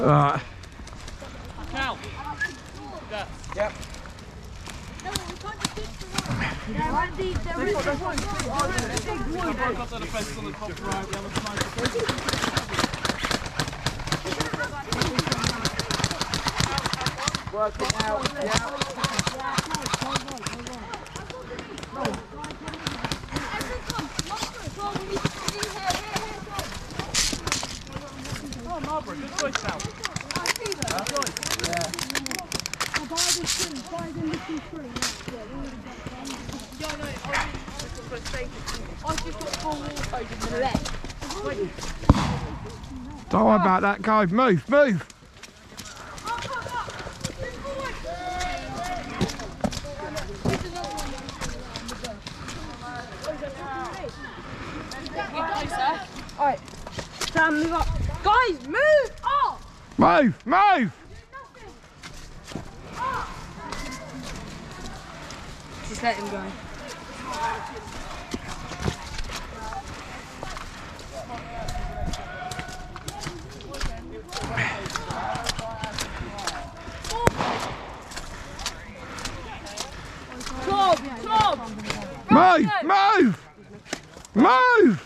Right. Cal. Yeah. Yep. Working out, yeah. Oh, Marlborough, good choice, Cal. Good choice. Yeah. Don't worry about that, guys. Move, move. Alright, Sam, move up. Guys, move up! Move, move. Just let him go. Move, move. Move.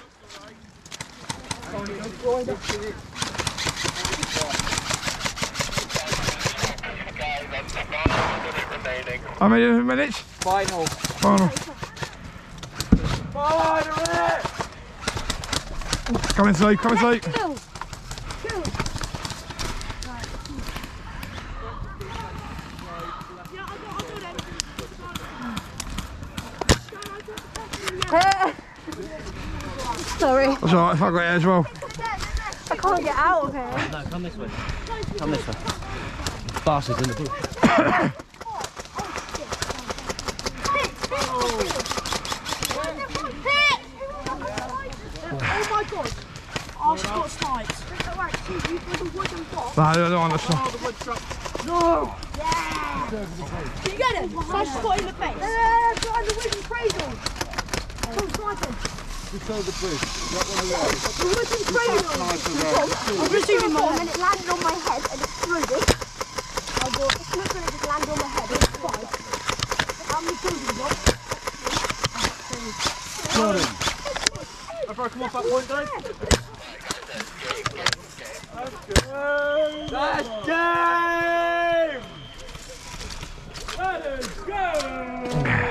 How many minutes? Final. Final. Come in, Steve. Come in, Steve. Sorry. That's alright, if I got it as well. I can't get out of here. No, come this way. Come this way. Bastards in the bush. Oh my god. I've got snipes. No, I don't want to. No! Yeah! Did you get it? Smash spot in the face. Behind the wooden cradle. Come sniping. Just over the bridge. That one there. The wooden cradle. I'm receiving more. And then it landed on my head and exploded. I got a slipper and it just landed on my head and it's fine. How many kills have you got? Jordan. I've broken off that point, Dave. That's game! Let us go!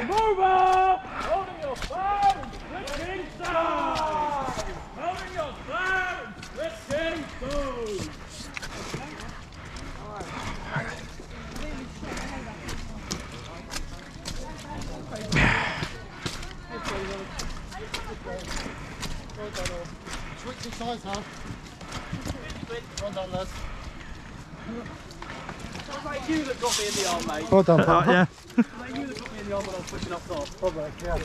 Move up! Holding your fire and switching sides! Holding your fire and switching sides! Switching sides now. Well done, lads. It's like you that got me in the arm, mate. Well done, pal. Yeah. It's like you that got me in the arm when I was pushing up top. Probably, yeah.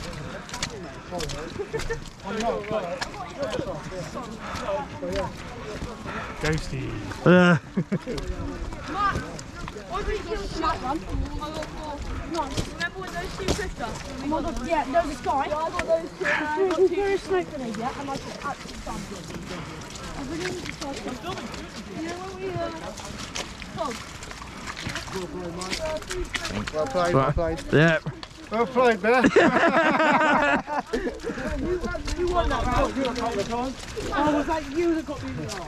Ghosty. Yeah. What did you kill the snipe one? I got 4. No. Remember when those 2 pushed us? Oh my god, yeah, no, this guy. Yeah, I got those 2. He threw a snipe grenade, yeah, and I just absolutely done. I really need to start. You know when we, Well played, well played. Yeah. Well played, there. You won that round. You a couple of times. Oh, was that you that got me in the arm?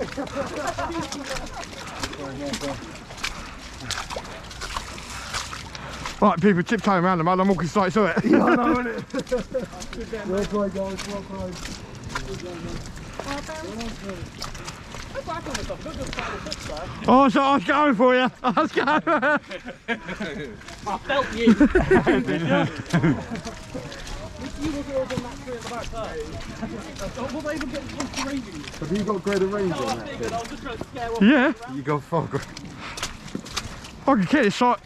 Right, people tiptoeing around the mud. I'm walking straight through it. Yeah, I know, innit? Well played, guys, well played. Oh, so I was going for you. I was going for you. I felt you. You were good on that tree at the back there. Will they even get close to ranging you? Have you got greater range No, I on that figured. thing? I was just trying to scare off. Yeah. You got fog. I can kill this like.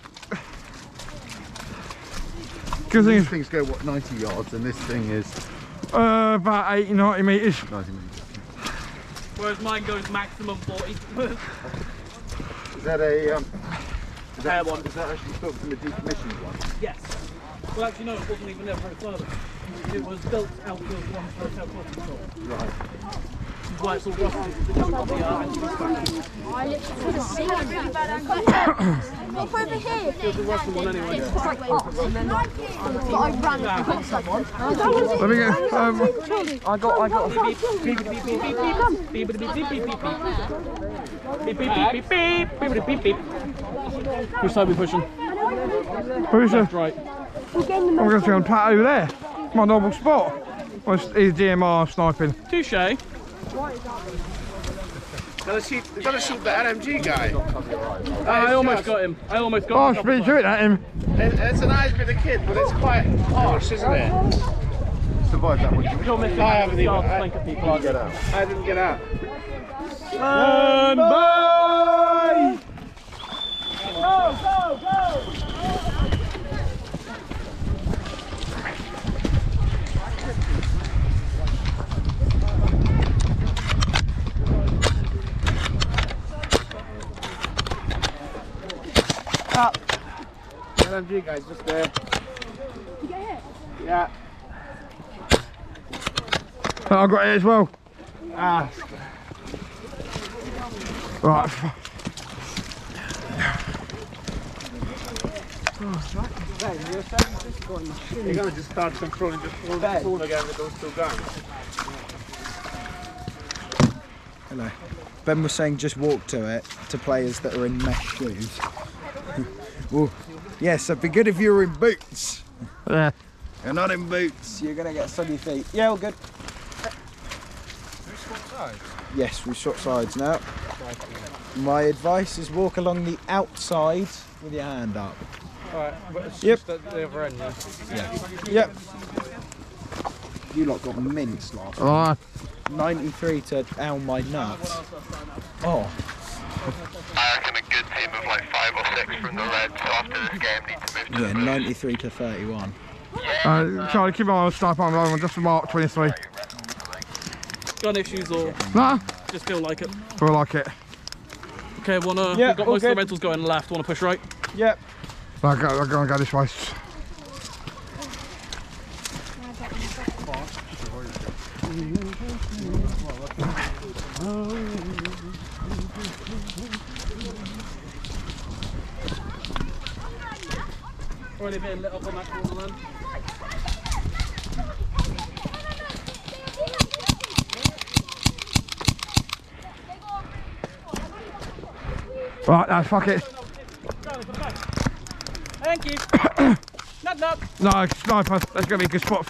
Good thing These is things go, what, 90 yards, and this thing is about 80, 90 metres. 90 meters. Whereas mine goes maximum 40. Is that a, Fair one. is that actually built from a decommissioned one? Yes. Well, actually, no, it wasn't even there very further. It was built out of one for a self-working store. Right. Which is why it's all rusted. It doesn't have the anti-rust. I literally couldn't see a really bad angle. Look over here. It was a rusted one anyway. It's like up and then but I ran and I got someone. Let me go. I got beep beep beep beep beep beep beep beep beep beep beep beep beep beep beep beep beep beep. Which side are we pushing? Who's the? Right. I'm going to go on plateau over there. My normal spot. Well, it's DMR sniping. Touche. Gotta shoot the LMG guy. I almost got him. I almost Oh, got I him. speak to it at him. It's a nice bit of kid, but it's quite harsh, isn't it? Survived that one. You're missing I haven't even. flank of people. I'll get out. I didn't get out. And bye! The LMG guy's just there. You get hit? Yeah. I got it as well. Ah. Right. You're gonna just start controlling the phone again with those 2 guns. Hello. Ben was saying just walk to it to players that are in mesh shoes. Ooh. Yes, it'd be good if you were in boots. Yeah. You're not in boots, you're going to get soggy feet. Yeah, all good. Yes, we swap sides now. My advice is walk along the outside with your hand up. Alright, but it's Yep. just at the other end, yeah? Yep. You lot got minced last time. Right. 93 to ow my nut. Oh. I reckon a good team of like 5 or 6 from the Reds after this game need to move to Yeah, the booth. 93 to 31. Charlie, keep on snipe on the just mark 23. Gun issues or Nah, just feel like it? feel like it. Okay, we've got Yeah, most all of the good. rentals going left. Wanna push right? Yep. I'm going to go this way. Already being lit up on that corner then. Right, no, fuck it. Thank you. Knock knock. No, sniper. That's going to be a good spot.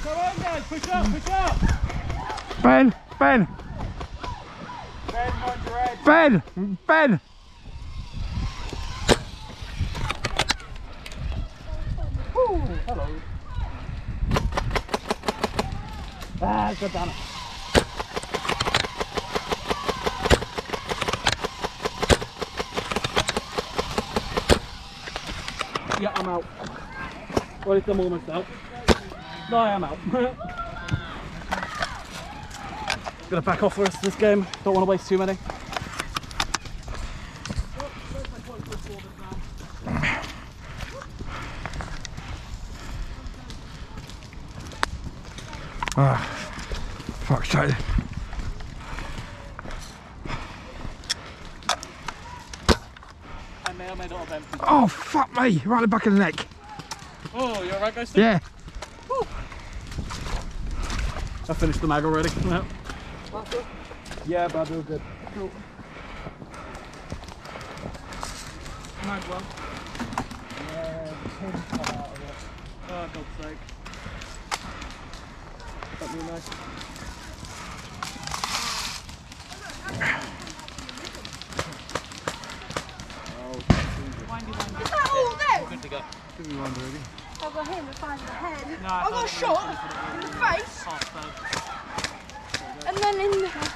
Come on, guys. Push up, push up. Ben, Ben, Ben, mind your head. Ben, Ben. Hello. Ah, good damn it. Yeah, I'm out. Well, at least I'm almost out. No, I am out. Gonna back off the rest of this game. Don't want to waste too many. Ah, fuck's sake. I may or may not have emptied. Oh, fuck me, right in the back of the neck. Oh, you alright, guys? Yeah. I finished the mag already. Yeah. Yeah, bud, all good. Mag well. Oh, God's sake. That'd be nice. Is that all there? Good to go. I've got him if I had the head. No, I've got a shot in the face. Half, And then in the